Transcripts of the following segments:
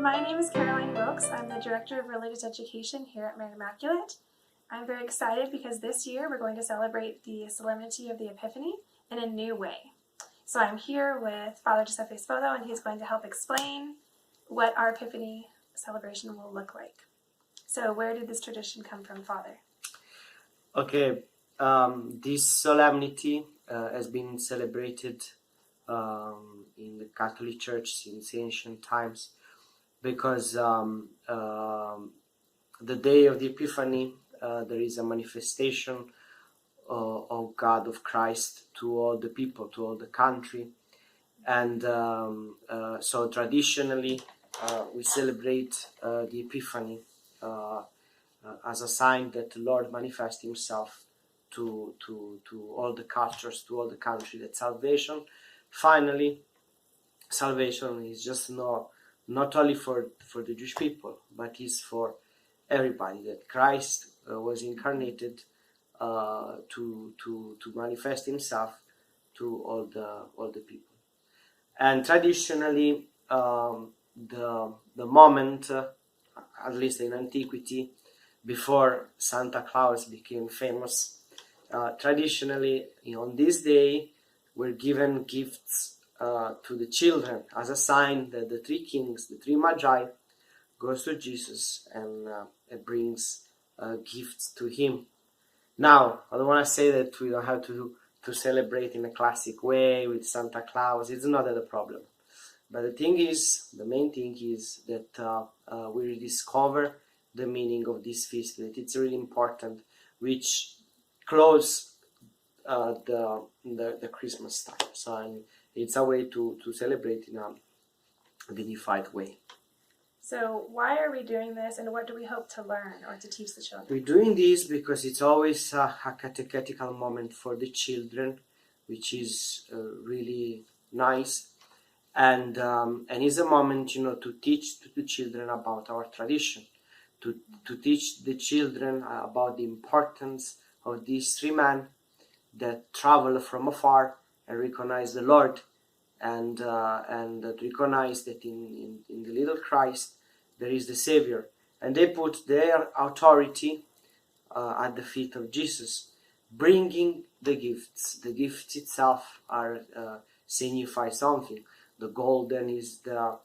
My name is Caroline Wilkes. I'm the Director of Religious Education here at Mary Immaculate. I'm very excited because this year we're going to celebrate the Solemnity of the Epiphany in a new way. So I'm here with Father Giuseppe and he's going to help explain what our Epiphany celebration will look like. So where did this tradition come from, Father? Okay, this solemnity has been celebrated in the Catholic Church since ancient times because the day of the Epiphany there is a manifestation of God, of Christ, to all the people, to all the country. And so traditionally we celebrate the Epiphany as a sign that the Lord manifests himself to all the cultures, to all the country, that salvation is just not only for the Jewish people, but is for everybody, that Christ was incarnated to manifest himself to all the people. And traditionally the moment, at least in antiquity, before Santa Claus became famous, traditionally on this day were given gifts to the children as a sign that the three kings, the three magi, goes to Jesus and brings gifts to him. Now, I don't want to say that we don't have to celebrate in a classic way with Santa Claus. It's not that a problem. But the main thing is that we rediscover the meaning of this feast, that it's really important, which close the Christmas time. So it's a way to celebrate in a dignified way. So why are we doing this, and what do we hope to learn or to teach the children? We're doing this because it's always a catechetical moment for the children, which is really nice. And it's a moment, to teach to the children about our tradition, to teach the children about the importance of these three men that travel from afar and recognize the Lord, and recognize that in the little Christ there is the Savior, and they put their authority at the feet of Jesus, bringing the gifts. The gifts itself are signify something. The golden is the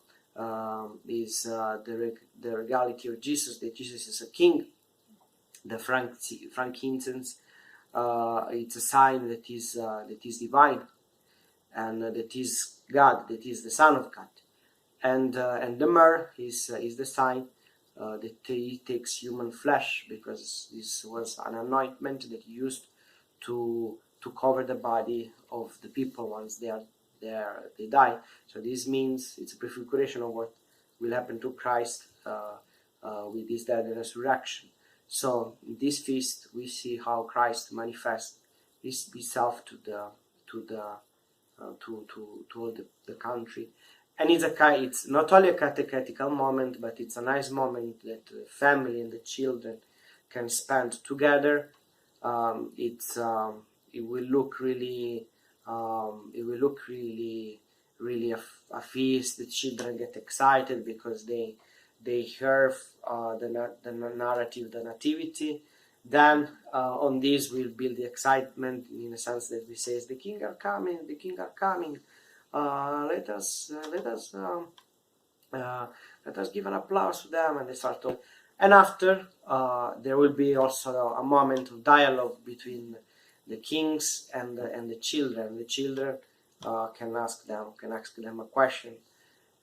regality of Jesus, that Jesus is a king. The frankincense, it's a sign that is divine, and that is God, that is the Son of God. And the myrrh is the sign that he takes human flesh, because this was an anointment that he used to cover the body of the people once they die. So this means it's a prefiguration of what will happen to Christ with his death and resurrection. So in this feast we see how Christ manifests himself to all the country. And it's not only a catechetical moment, but it's a nice moment that the family and the children can spend together. It will look really a feast. The children get excited because they hear the narrative, the nativity. Then on this we'll build the excitement, in the sense that we say, the king are coming, the king are coming. Let us give an applause to them, and they start to. And after there will be also a moment of dialogue between the kings and the children. The children can ask them a question,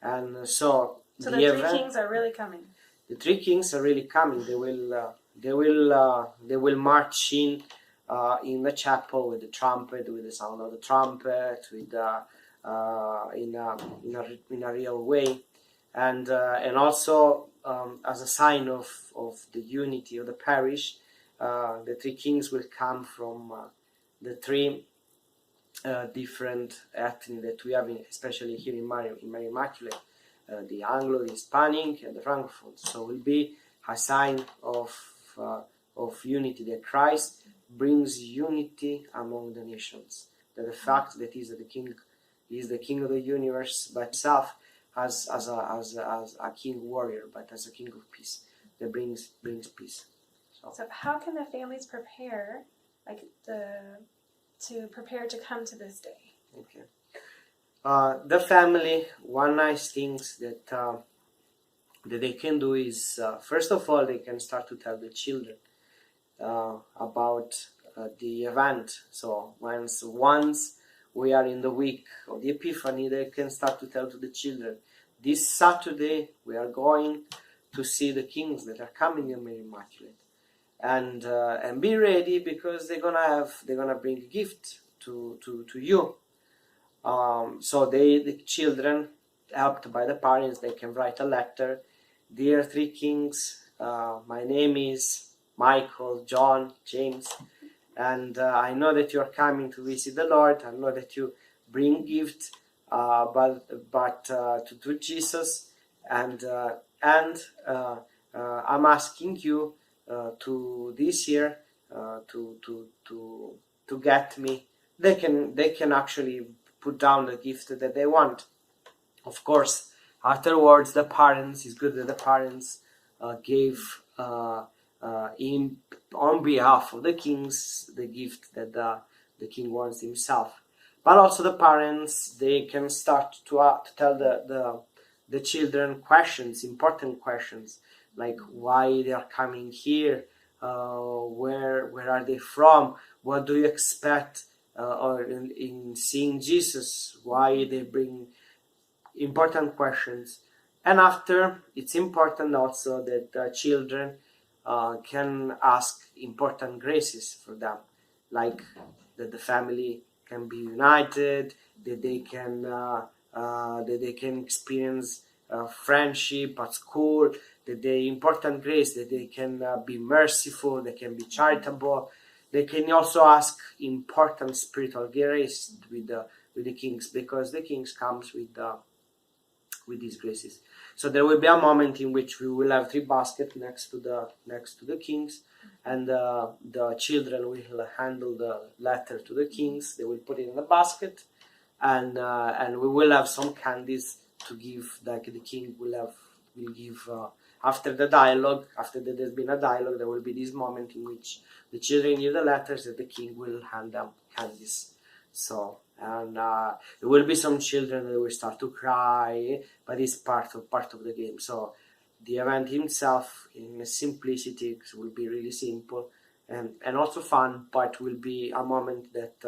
and so the three kings are really coming. The three kings are really coming. They will march in the chapel with the trumpet, with the sound of the trumpet, with in a real way, and also as a sign of the unity of the parish. The three kings will come from the three different ethnic that we have, especially here in Mary Immaculate, the Anglo, the Hispanic, and the Francophone. So it will be a sign of unity, that Christ brings unity among the nations. That the fact that he is the king of the universe by himself as a king warrior, but as a king of peace that brings peace. So how can the families prepare, to prepare to come to this day? Okay. The family, one nice things that they can do is, first of all, they can start to tell the children about the event. So once we are in the week of the Epiphany, they can start to tell to the children, this Saturday we are going to see the kings that are coming in Mary Immaculate, and be ready, because they're gonna bring a gift to you. So the children, helped by the parents, they can write a letter. Dear three kings, my name is Michael, John, James, and I know that you are coming to visit the Lord. I know that you bring gift, but to Jesus, and I'm asking you to this year to get me. They can actually put down the gift that they want. Of course, afterwards, the parents, it's good that the parents gave on behalf of the kings the gift that the king wants himself. But also the parents, they can start to tell the children questions, important questions, like why they are coming here, where are they from, what do you expect or in seeing Jesus, why they bring important questions. And after, it's important also that children can ask important graces for them, like that the family can be united, that they can experience friendship at school, that the important grace, that they can be merciful, they can be charitable. They can also ask important spiritual grace with the kings, because the kings comes with these graces. So there will be a moment in which we will have three baskets next to the kings, and the children will handle the letter to the kings. They will put it in the basket, and we will have some candies to give. Like the king will give after the dialogue. After there's been a dialogue, there will be this moment in which the children give the letters, and the king will hand them candies. So. And there will be some children that will start to cry, but it's part of the game. So the event himself, in simplicity, will be really simple and also fun, but will be a moment that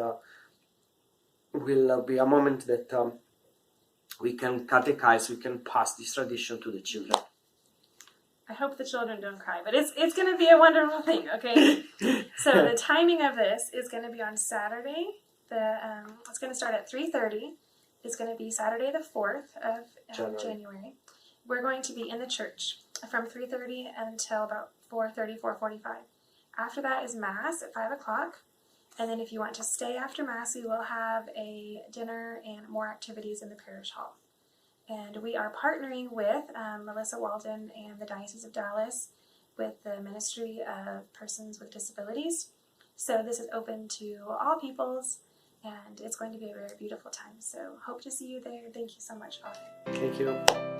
we can catechize, we can pass this tradition to the children. I hope the children don't cry, but it's going to be a wonderful thing, okay? So the timing of this is going to be on Saturday. It's going to start at 3:30. It's going to be Saturday the 4th of January. We're going to be in the church from 3:30 until about 4:30, 4:45. After that is Mass at 5 o'clock. And then if you want to stay after Mass, we will have a dinner and more activities in the parish hall. And we are partnering with Melissa Walden and the Diocese of Dallas with the Ministry of Persons with Disabilities. So this is open to all peoples, and it's going to be a very beautiful time. So hope to see you there. Thank you so much, Father. Thank you.